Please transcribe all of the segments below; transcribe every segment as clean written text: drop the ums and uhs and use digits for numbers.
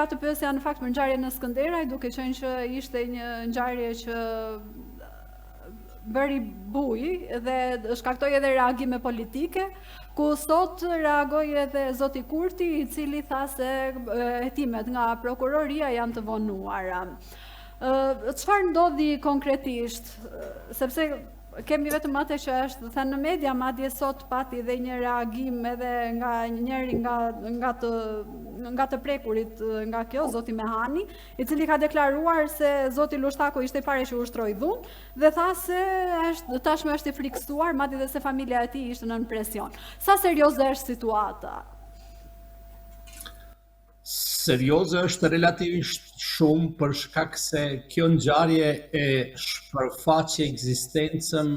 bëja atë pyesja në fakt për ngjarjen në Skënderaj, duke qenë që ishte një ngjarje që bëri buj dhe shkaktoi edhe reagime politike, ku sot reagoi edhe zoti Kurti, i cili tha se hetimet nga prokuroria janë të vonuara. Çfarë ndodhi konkretisht? Sepse kemi vetëm atë që është thënë në media, madje sot pati dhe një reagim edhe nga njëri nga të prekurit nga kjo, zoti Mehani, i cili ka deklaruar se zoti Lushtako ishte i pari që ushtroi dhunë dhe tha se tashmë është i friksuar, madje dhe se familja e tij ishte nën presion. Sa serioze është situata? Serioze është relativisht shumë për shkak se kjo ngjarje e shpërfaqe ekzistencën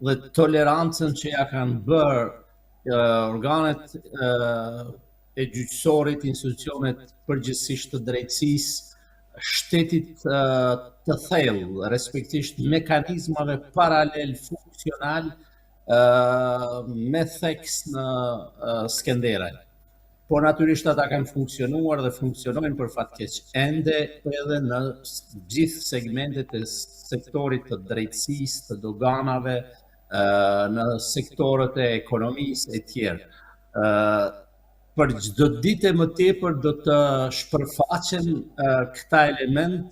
dhe tolerancën që ja kanë bërë organet e gjyqësorit, institucionet përgjithsisht të drejtësisë, shtetit të thellë, respektivisht mekanizmave paralel funksional me theks në Skënderaj. Po natyrisht ata kanë funksionuar dhe funksionojnë për fatkeq ende edhe në gjithë segmentet e sektorit të drejtësisë, të doganave, në sektorët e ekonomisë e tjerë. Për çdo ditë më tepër do të shpërfaqen këta element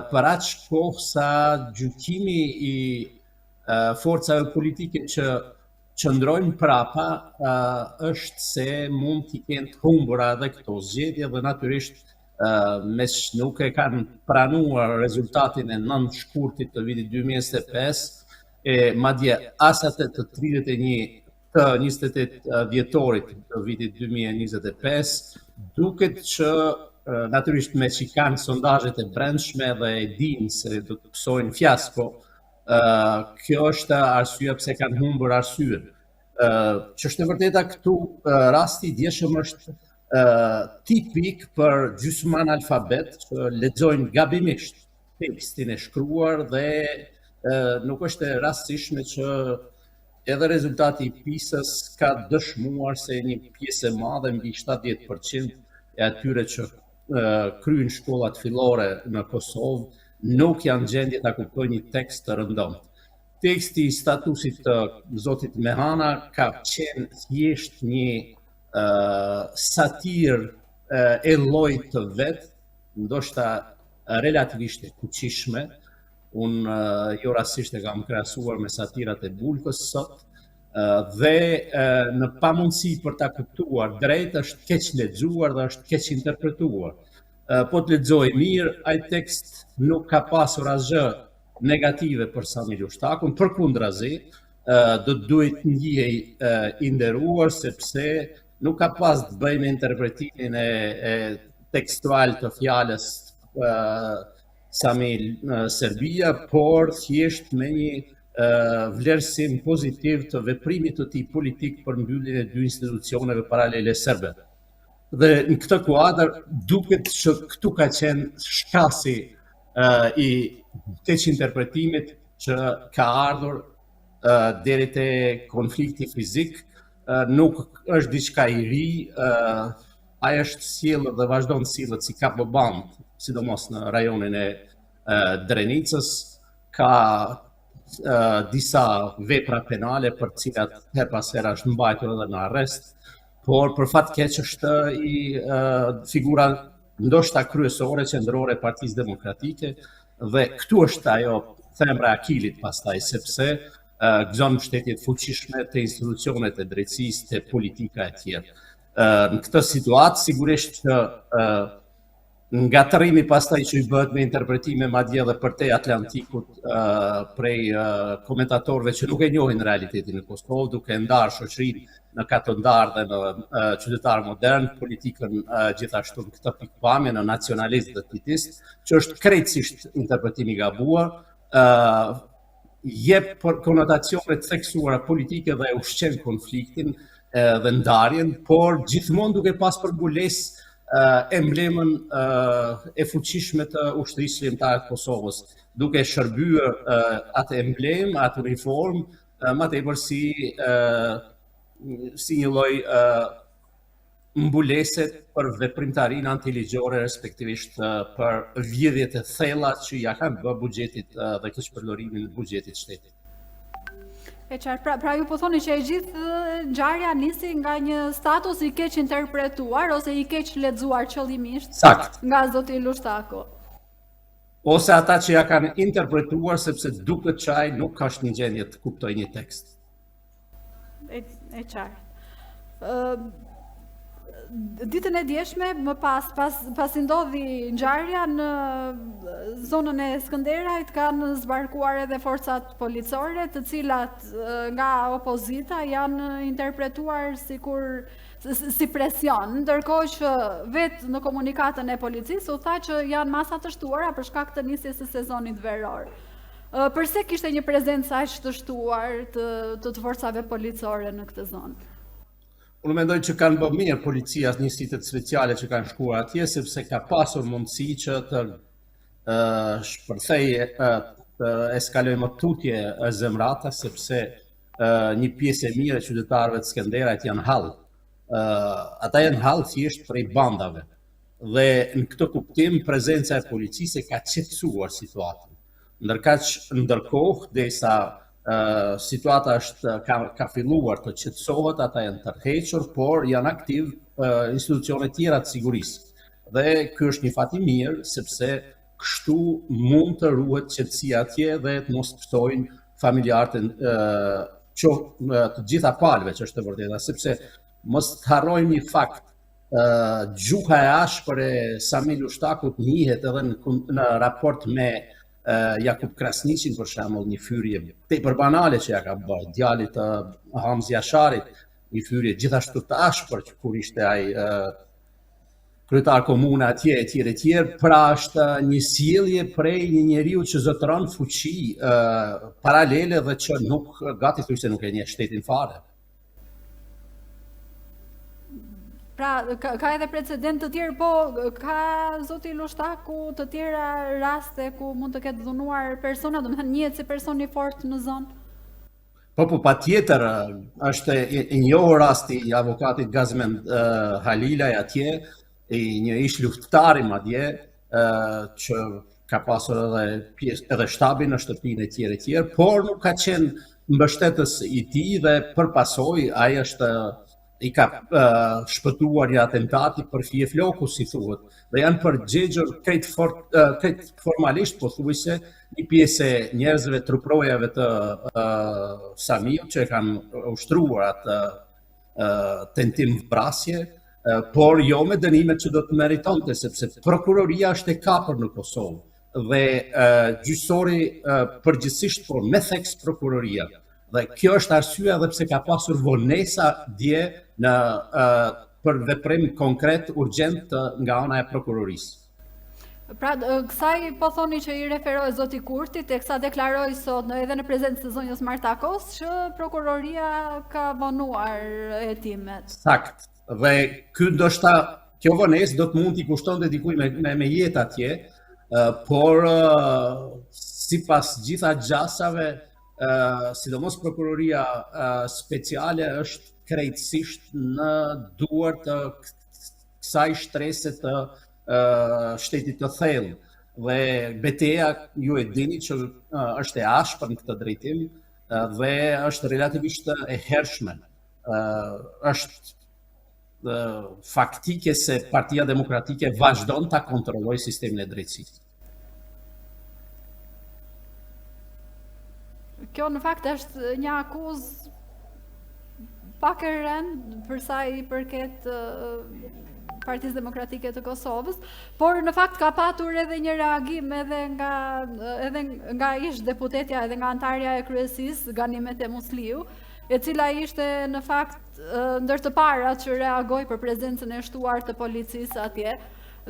për aq kohë sa gjykimi i forcave politike që qëndrojnë prapa është se mund t'i kenë të humbura edhe këto zgjedhje dhe natyrisht mes nuk e kanë pranuar rezultatin e 9 shkurtit të vitit 2025 e madje as atë të 28 dhjetorit të vitit 2025, duket që natyrisht me që kanë sondazhet e brendshme dhe e dinë se do të pësojnë fiasko, kjo është arsyeja pse kanë humbur arsyen. Që është e vërteta këtu rasti i djeshëm është tipik për gjysmë analfabet që lexojnë gabimisht tekstin e shkruar dhe nuk është e rastishme që edhe rezultati i PISA-s ka dëshmuar se një pjesë e madhe, mbi 70% e atyre që kryejnë shkollat fillore në Kosovë nuk janë gjendje ta kuptojnë një tekst të rëndomt. Teksti i statusit të zotit Mehana ka qenë thjesht një satir e llojit të vet, ndoshta relativisht e fuqishme. Unë jo rastisht e kam krahasuar me satirat e Bulkës sot, dhe në pamundësi për ta kuptuar drejt është keq lexuar dhe është keq interpretuar. Po të lexoj mirë, ai tekst nuk ka pasur asgjë negative për Sami Lushtakun, përkundrazi, do duhet njihej i nderuar sepse nuk ka pas të bëjë me interpretimin e tekstual të fjalës Sami Serbia, por thjesht me një vlerësim pozitiv të veprimit të tij politik për mbylljen e 2 institucioneve paralele serbe. Dhe në këtë kuadër duket që këtu ka qenë shkasi i keq interpretimit që ka ardhur deri te konflikti fizik, nuk është diçka i ri, ai është sjellur dhe vazhdon të sillet si kapoband, sidomos në rajonin e Drenicës, ka disa vepra penale për të cilat her pas here është mbajtur edhe në arrest, por për fat keq është i figura ndoshta kryesore qendrore e Partisë Demokratike dhe këtu është ajo themra e akilit pastaj, sepse gëzon mbështetje të fuqishme të institucionet e drejtësisë, të politika e tjerë. Në këtë situatë sigurisht që ngatërimi pastaj që i bëhet me interpretime madje edhe përtej Atlantikut prej komentatorëve që nuk e njohin realitetin në Kosovë, duke ndarë shoqërinë në katë ndarë dhe në qytetar modern, politikën gjithashtu në këtë pikpamje në nacionalist dhe titist, që është krejtësisht interpretimi gabuar, jep për konotacione të theksuara politike dhe ushqen konfliktin dhe ndarjen, por gjithmonë duke pas përmbulesë emblemën e fuqishme të ushtrisë shqiptare të Kosovës, duke shërbyer atë emblem, atë uniform, më tepër si një lloj mbuleset për veprimtarinë antiligjore, respektivisht për vjedhjet e thella që ja kanë bë buxhetit dhe keqpërdorimin e buxhetit shtetit. E qartë, pra ju po thoni që e gjithë ngjarja nisi nga një status i keq interpretuar ose i keq lexuar qëllimisht Sakt. nga zoti Lushtako. Ose ata që ja kanë interpretuar sepse duket që ai nuk ka një gjendje të kuptojë një tekst. E qartë. Ditën e djeshme, më pas i ndodhi ngjarja në zonën e Skënderajt, kanë zbarkuar edhe forcat policore, të cilat nga opozita janë interpretuar si presion, ndërkohë që vetë në komunikatën e policisë u tha që janë masa të shtuara për shkak të nisjes së sezonit veror. Përse kishte një prezencë aq të shtuar të forcave policore në këtë zonë? Unë mendoj që kanë bërë mirë policia njësitë speciale që kanë shkuar atje, sepse ka pasur mundësi që të shpërthej të eskaloj më tutje zemrata, sepse një pjesë e mirë e qytetarëve të Skënderajt janë hallë. Ata janë hallë thjesht prej bandave. Dhe në këtë kuptim prezenca e policisë ka qetësuar situatën. Ndërkohë, derisa situata ka filluar të qetësohet, ata janë tërhequr, por janë aktiv institucione tjera të sigurisë. Dhe ky është një fat i mirë, sepse kështu mund të ruhet qetësia atje dhe të mos ftojnë familjarët të gjitha palëve, që është e vërteta, sepse mos të harrojmë një fakt. Gjuha e ashpër e Sami Lushtakut njihet edhe në raport me Jakub Krasniqin, për shembull, një fyrje tepër banale që ja ka bërë djalit të Hamzi Asharit, një fyrje gjithashtu të ashpër që kur ishte ai kryetar komune atje etj. Pra është një sjellje prej një njeriu që zotëron fuqi paralele dhe që nuk gati thoshte nuk e njeh shtetin fare. Pra, ka edhe precedent të tjerë, po ka zoti Lushtaku të tjera raste ku mund të ketë dhunuar persona, domethënë njihet si person i fortë në zonë? Po, patjetër, është i njohur rasti i avokatit Gazmend Halilaj atje, një ish luftëtari madje, që ka pasur edhe shtabin në shtëpinë e tjerë, por nuk ka qenë mbështetës i tij dhe përpasoj ai i ka shpëtuar një atentati për fije floku, si thuhet, dhe janë përgjegjur krejt formalisht, pothuajse, një pjesë e njerëzve truprojave të Samiut që kanë ushtruar atë tentim vrasje, por jo me dënimet që do të meritonte, sepse prokuroria është e kapur në Kosovë dhe gjyqësori përgjithsisht, por me theks prokuroria. Dhe kjo është arsyeja edhe pse ka pasur vonesa dje për veprim konkret urgjent nga ana e prokurorisë. Pra, kësaj po thoni që i referoi zoti Kurti, teksa deklaroi sot edhe në prezencë të zonjës Martakos që prokuroria ka vonuar hetimet. Sakt. Dhe kjo vonesë do të mund t'i kushtonte dikujt me jetë atje, por sipas gjitha gjasave, sidomos prokuroria speciale është krejtësisht në duar të kësaj shtrese të shtetit të thellë. Dhe betejë ju e dini që është e ashpër në këtë drejtim dhe është relativisht e hershme. Është faktike se Partia Demokratike vazhdon ta kontrollojë sistemin e drejtësisë. Kjo në fakt është një akuzë pak e rëndë për sa i përket Partisë Demokratike të Kosovës, por në fakt ka patur edhe një reagim edhe nga ish deputetja edhe nga antarja e kryesisë, Ganimet e Musliu, e cila ishte në fakt ndër të parat që reagoi për prezencën e shtuar të policisë atje.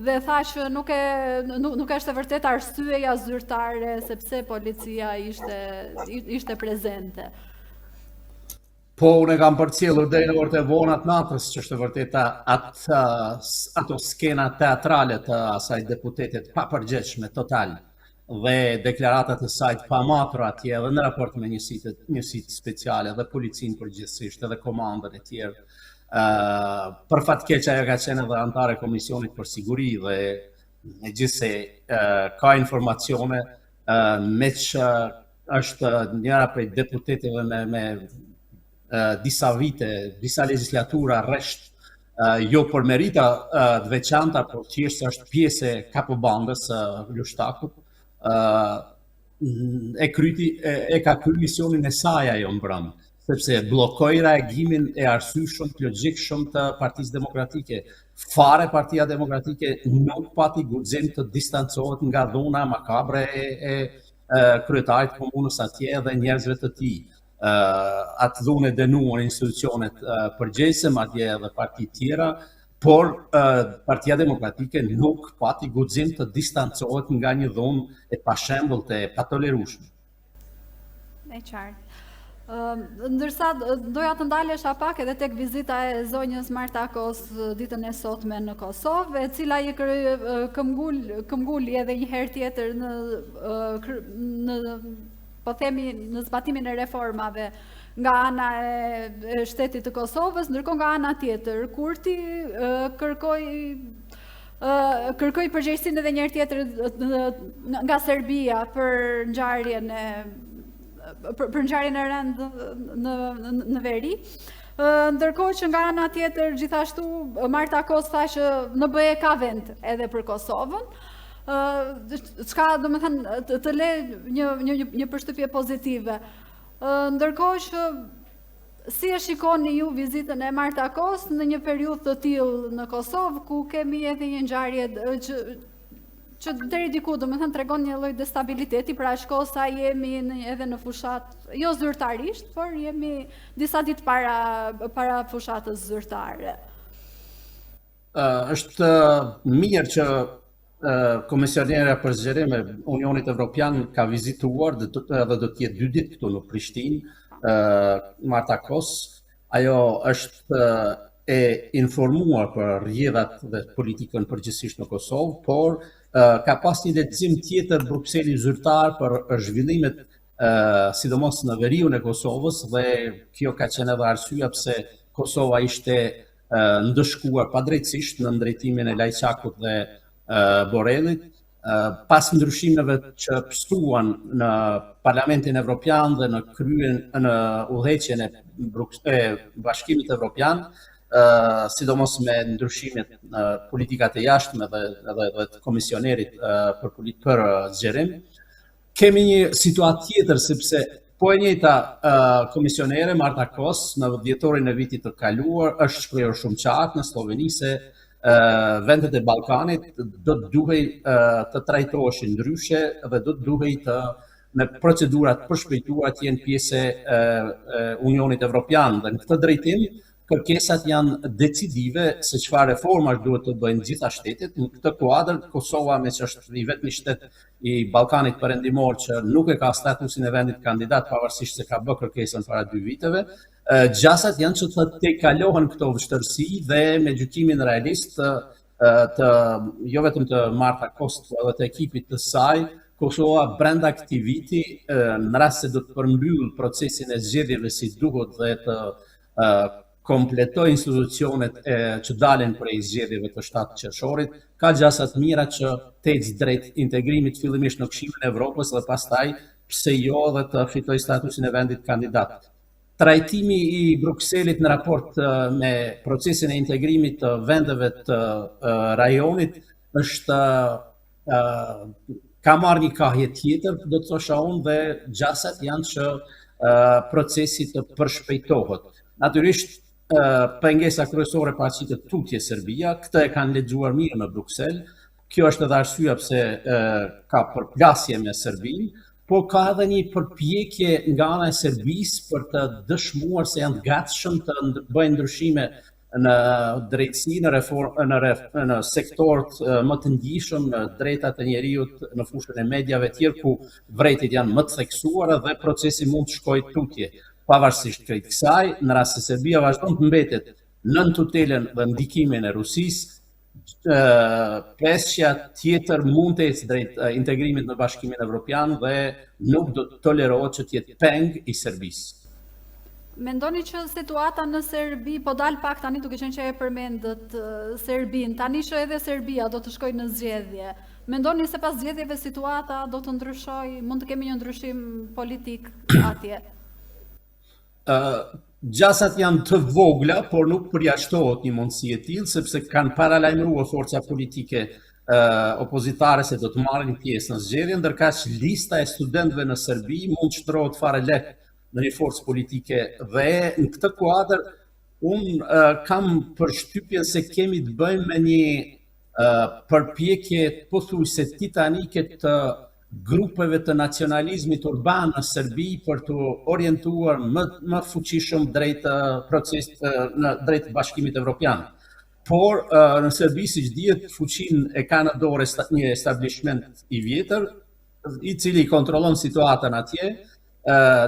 Dhe tha që nuk është e vërtet arsyeja zyrtare sepse policia ishte prezente. Po, unë kam përcjellur deri në orët e vona të natës që është e vërteta ato skena teatrale të asaj deputetet pa përgjithshme total dhe deklaratat e saj pa matura atje edhe në raport me njësitë speciale dhe policinë përgjithsisht edhe komandën e tjerë. Për fat keq ajo ka qenë edhe antare e Komisionit për Siguri dhe megjithse ka informacione me që është njëra prej deputetëve me disa vite, disa legislatura rresht jo për merita të veçanta, por thjesht është pjesë e kapobandës së Lështakut, e ka kryer misionin e saj ajo mbrëm, sepse bllokoi reagimin e arsyeshëm të logjikshëm të Partisë Demokratike. Fare Partia Demokratike nuk pati guxim të distancohet nga dhuna makabre e kryetarit të komunës atje dhe njerëzve të tij. Atë dhunë dënuan institucionet përgjegjëse, madje edhe parti tjera, por Partia Demokratike nuk pati guxim të distancohet nga një dhunë e pashembullt e patolerueshme. E qartë. Ndërsa doja të ndalesha pak edhe tek vizita e zonjës Marta Kos ditën e sotme në Kosovë, e cila i këmbguli edhe një herë tjetër në po themi në zbatimin e reformave nga ana e shtetit të Kosovës, ndërkohë nga ana tjetër Kurti kërkoi përgjegjësinë edhe një herë tjetër nga Serbia për ngjarjen e rënd në veri. Ndërkohë që nga ana tjetër gjithashtu Marta Kos tha që në BE ka vend edhe për Kosovën, çka do të thënë të le një përshtypje pozitive. Ndërkohë që si e shikoni ju vizitën e Marta Kos në një periudhë të tillë në Kosovë, ku kemi edhe një ngjarje që deri diku do të thënë tregon një lloj destabiliteti, pra shkosa jemi edhe në fushat, jo zyrtarisht, por jemi disa ditë para fushatës zyrtare. Është mirë që Komisionera për zgjerim e Unionit Evropian ka vizituar dhe do të jetë 2 ditë këtu në Prishtinë, Marta Kos. Ajo është e informuar për rrjedhat dhe politikën përgjithsisht në Kosovë, por ka pas një lexim tjetër Brukseli zyrtar për zhvillimet sidomos në veriun e Kosovës, dhe kjo ka qenë edhe arsyeja pse Kosova ishte ndëshkuar padrejtësisht në ndrejtimin e Lajçakut dhe Borellit, pas ndryshimeve që pstuan në Parlamentin Evropian dhe në udhëheqjen e Bashkimit Evropian, sidomos me ndryshimet në politikat e jashtme dhe të komisionerit për zgjerim. Kemi një situatë tjetër, sepse po e njëjta komisionere Marta Kos në dhjetorin e vitit të kaluar është shprehur shumë qartë në Sloveni se vendet e Ballkanit do të duhej të trajtoheshin ndryshe dhe do të duhej me procedurat përshpejtuara të jenë pjesë e Unionit Evropian, dhe në këtë drejtim kërkesat janë decisive se çfarë reformash duhet të bëjnë gjitha shtetet. Në këtë kuadër, Kosova, me që është i vetmi shtet i Ballkanit Perëndimor që nuk e ka statusin e vendit kandidat, pavarësisht se ka bërë kërkesën para 2 viteve, gjasat janë që të tejkalohen këto vështërsi dhe me gjykimin realist të jo vetëm të Marta Kos, edhe të ekipit të saj, Kosova brenda këtij viti, në rast se do të përmbyll procesin e zgjedhjeve si duhet dhe të kompletoj institucionet që dalin prej zgjedhjeve të 7 qershorit, ka gjasa të mira që të ecë drejt integrimit fillimisht në Këshillin e Evropës dhe pastaj pse jo dhe të fitoj statusin e vendit kandidat. Trajtimi i Brukselit në raport me procesin e integrimit të vendeve të rajonit është ka marrë një kahje tjetër, do të thosha unë, dhe gjasat janë që procesi të përshpejtohet. Natyrisht pengesa kryesore paraqitet tutje Serbia, këtë e kanë lexuar mirë në Bruksel. Kjo është edhe arsyeja pse ka përplasje me Serbinë, por ka edhe një përpjekje nga ana e Serbisë për të dëshmuar se janë të gatshëm të bëjnë ndryshime në drejtësi, në sektorët më të ndjeshëm, në drejtat e njerëzit, në fushën e mediave tjerë ku vërejtjet janë më të theksuara dhe procesi mund të shkojë tutje. Pavarësisht kësaj, në rast se Serbia vazhdon të mbetet nën tutelen dhe ndikimin e Rusisë, preshja tjetër mund të ecë drejt integrimit në Bashkimin Evropian dhe nuk do të tolerohet që të jetë peng i Serbisë. Mendoni që situata në Serbi, po dal pak tani duke qenë që e përmendët Serbin, tani që edhe Serbia do të shkojë në zgjedhje. Mendoni se pas zgjedhjeve situata do të ndryshojë, mund të kemi një ndryshim politik atje? Gjasat janë të vogla, por nuk përjashtohet një mundësi e tillë, sepse kanë paralajmëruar forca politike opozitare se do të marrin pjesë në zgjedhje, ndërkaq lista e studentëve në Serbi mund shtrohet fare lehtë në një forcë politike dhe në këtë kuadër unë kam përshtypjen se kemi të bëjmë me një përpjekje pothuajse titanike të grupeve të nacionalizmit urban në Serbi për të orientuar më fuqishëm drejt drejt Bashkimit Evropian. Por në Serbi, siç dihet, fuqinë e ka në dorë një establishment i vjetër, i cili kontrollon situatën atje,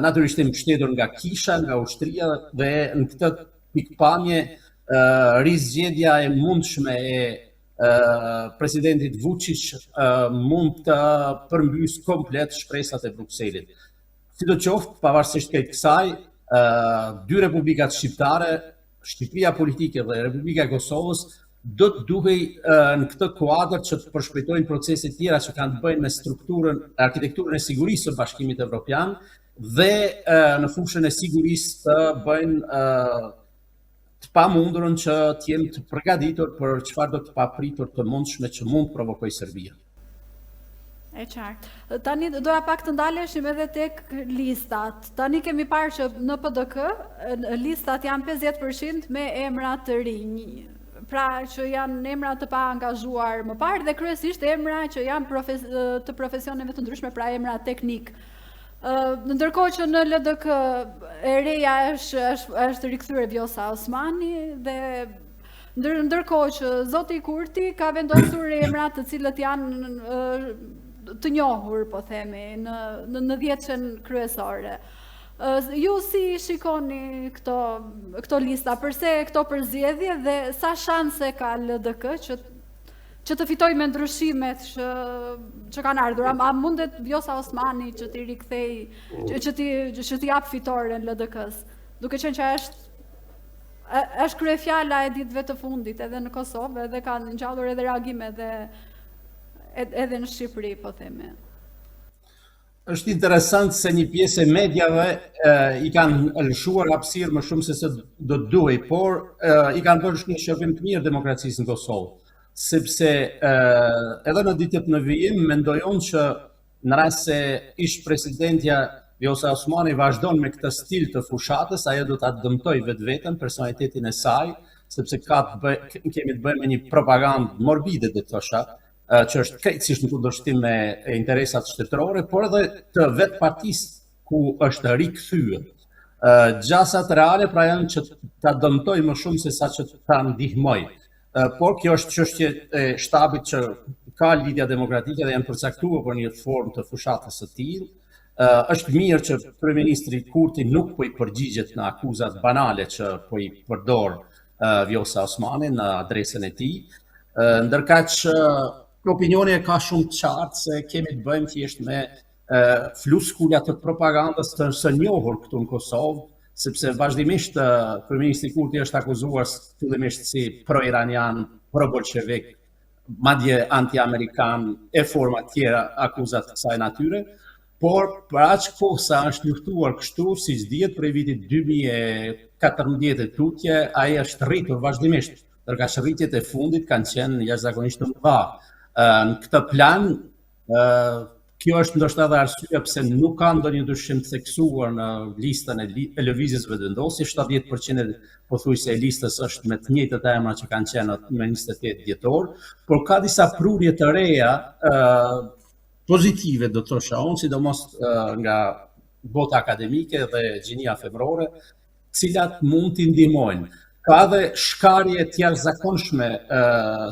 natyrisht i mbështetur nga Kisha, nga ushtria, dhe në këtë pikpamje rizgjedhja e mundshme e presidentit Vučić mund të përmbys komplet shpresat e Brukselit. Sidoqoftë, pavarësisht kësaj, dy republikat shqiptare, Shqipëria politike dhe Republika e Kosovës, do të duhej në këtë kuadër që të përshpejtojnë procese tjera që kanë të bëjnë me strukturën, arkitekturën e sigurisë së Bashkimit Evropian dhe në fushën e sigurisë të bëjnë të pamundurën që të jenë të përgatitur për çfarë do të papritur të mundshme që mund të provokojë Serbia. E qartë. Tani doja pak të ndaleshim edhe tek listat. Tani kemi parë që në PDK listat janë 50% me emra të rinj. Pra që janë emra të pa angazhuar më parë dhe kryesisht emra që janë të profesioneve të ndryshme, pra emra teknik. Ndërkohë që në LDK e reja është rikthyer Vjosa Osmani dhe ndërkohë që zoti Kurti ka vendosur emra të cilët janë të njohur, po themi, në 10 kryesore. Ju si shikoni këto lista, përse këto përzgjedhje dhe sa shanse ka LDK që të fitoj me ndryshimet që kanë ardhur? A mundet Vjosa Osmani që t'i rikthej, që t'i jap fitoren LDK-s? Duke qenë që është kryefjala e ditëve të fundit edhe në Kosovë, edhe kanë ngjallur edhe reagime edhe në Shqipëri, po themi. Është interesant se një pjesë e medjave i kanë lëshuar hapësirë më shumë se do të duhej, por i kanë bërë një shoqërim të mirë demokracisë në Kosovë, sepse edhe në ditët në vijim mendojon që në rast se ish presidentja Vjosa Osmani vazhdon me këtë stil të fushatës, ajo do ta dëmtojë vetveten, personalitetin e saj, sepse kemi të bëjmë me një propagandë morbide, do të thosha, që është krejtësisht në kundërshtim me interesat shtetërore, por edhe të vetë partisë ku është rikthyer. Gjasat reale pra janë që ta dëmtoj më shumë se sa që ta ndihmoj. Por kjo është çështje e shtabit që ka lidhja demokratike dhe janë përcaktuar për një formë të fushatës së tillë. Është mirë që kryeministri Kurti nuk po i përgjigjet në akuzat banale që po i përdor Vjosa Osmani në adresën e tij, ndërkaq opinioni e ka shumë të qartë se kemi të bëjmë thjesht me fluskula të propagandës të së njohur këtu në Kosovë, sepse vazhdimisht kryeministri Kurti është akuzuar fillimisht si pro-iranian, pro-bolshevik, madje anti-amerikan e forma tjera akuzat të kësaj natyre, por për aq kohë sa është luftuar kështu, siç dihet prej vitit 2014 e tutje, ai është rritur vazhdimisht, ndërkaq rritjet e fundit kanë qenë jashtëzakonisht të mëdha. Në këtë plan, kjo është ndoshta edhe arsyeja pse nuk ka ndonjë dyshim të theksuar në listën e lëvizjesve vendosi, 70% pothuajse e listës është me të njëjtët emra që kanë qenë në 28 dhjetor, por ka disa prurje të reja pozitive, do të thosha unë, sidomos nga bota akademike dhe gjinia femrore, cilat mund t'i ndihmojnë. Ka edhe shkarje të jashtëzakonshme,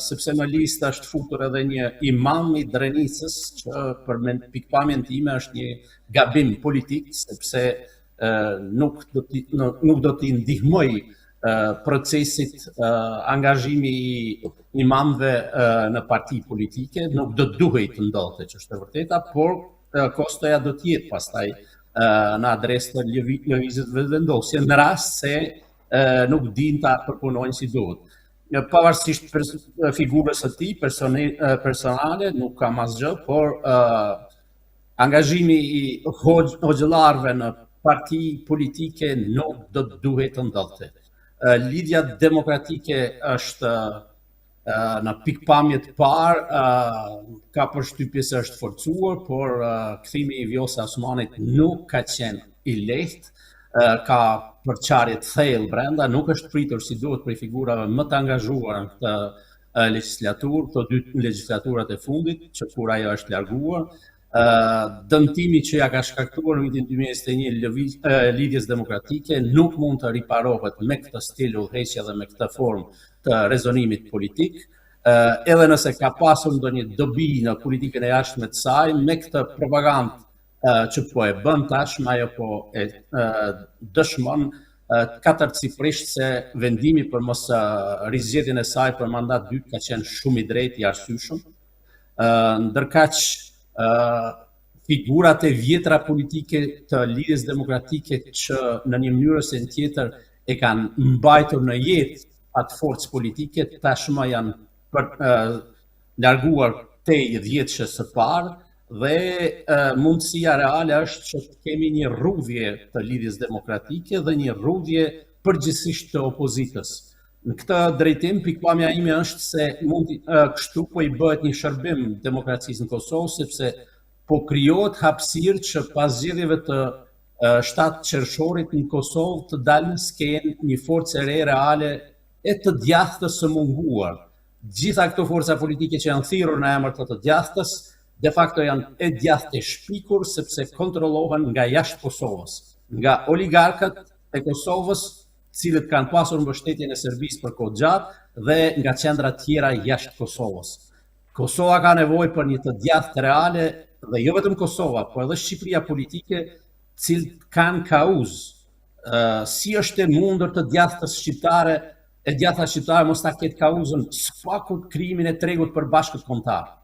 sepse në listë është futur edhe një imam i Drenicës, që për pikpamjen time është një gabim politik, sepse nuk do t'i ndihmoj procesit angazhimi i imamëve në parti politike, nuk do të duhej të ndodhte që është e vërteta, por kostoja do të jetë pastaj në adresë të lëvizjet vendosje në rast se nuk din ta përpunojnë si duhet. Pavarësisht figurës së tij personale, nuk kam asgjë, por angazhimi i hoxhallarëve në parti politike nuk do të duhet të ndodhte. Lidhja demokratike është në pikpamje të parë ka përshtypje se është forcuar, por kthimi i Vjosa Osmanit nuk ka qenë i lehtë, ka përçarje të thellë brenda, nuk është pritur si duhet prej figurave më të angazhuara në këtë legjislaturë, këto 2 legjislaturat e fundit, që kur ajo është larguar. Dëmtimi që ja ka shkaktuar në vitin 2021 lidhjes demokratike nuk mund të riparohet me këtë stil udhëheqje dhe me këtë formë të rezonimit politik, edhe nëse ka pasur ndonjë dobi në politikën e jashtme të saj, me këtë propagandë që po e bën tashmë, ajo po e dëshmon katërcifrisht se vendimi për mos rizgjedhjen e saj për mandat dytë ka qenë shumë i drejtë i arsyeshëm. Ndërkaq figurat e vjetra politike të lidhjes demokratike që në një mënyrë ose në tjetër e kanë mbajtur në jetë atë forcë politike, tashmë janë larguar tej 10 vjetësh së parë, dhe mundësia reale është që të kemi një rrudhje të lidhjes demokratike dhe një rrudhje përgjithsisht të opozitës. Në këtë drejtim, pikpamja ime është se kështu po i bëhet një shërbim demokracisë në Kosovë, sepse po krijohet hapësirë që pas zgjedhjeve të 7 qershorit në Kosovë të dalë në skenë një forcë e re reale e të djathtës së munguar. Gjitha këto forca politike që janë thirrur në emër të djathtës, de facto janë e djathtë e shpikur sepse kontrollohen nga jashtë Kosovës, nga oligarkët e Kosovës, cilët kanë pasur mbështetjen e Serbisë për kohë gjatë dhe nga qendra tjera jashtë Kosovës. Kosova ka nevojë për një të djathtë reale dhe jo vetëm Kosova, por edhe Shqipëria politike, cilët kanë kauzë. Si është e mundur të djathtës shqiptare, e djathta shqiptare mos ta ketë kauzën sfakur krimin e tregut përbashkët kombëtar.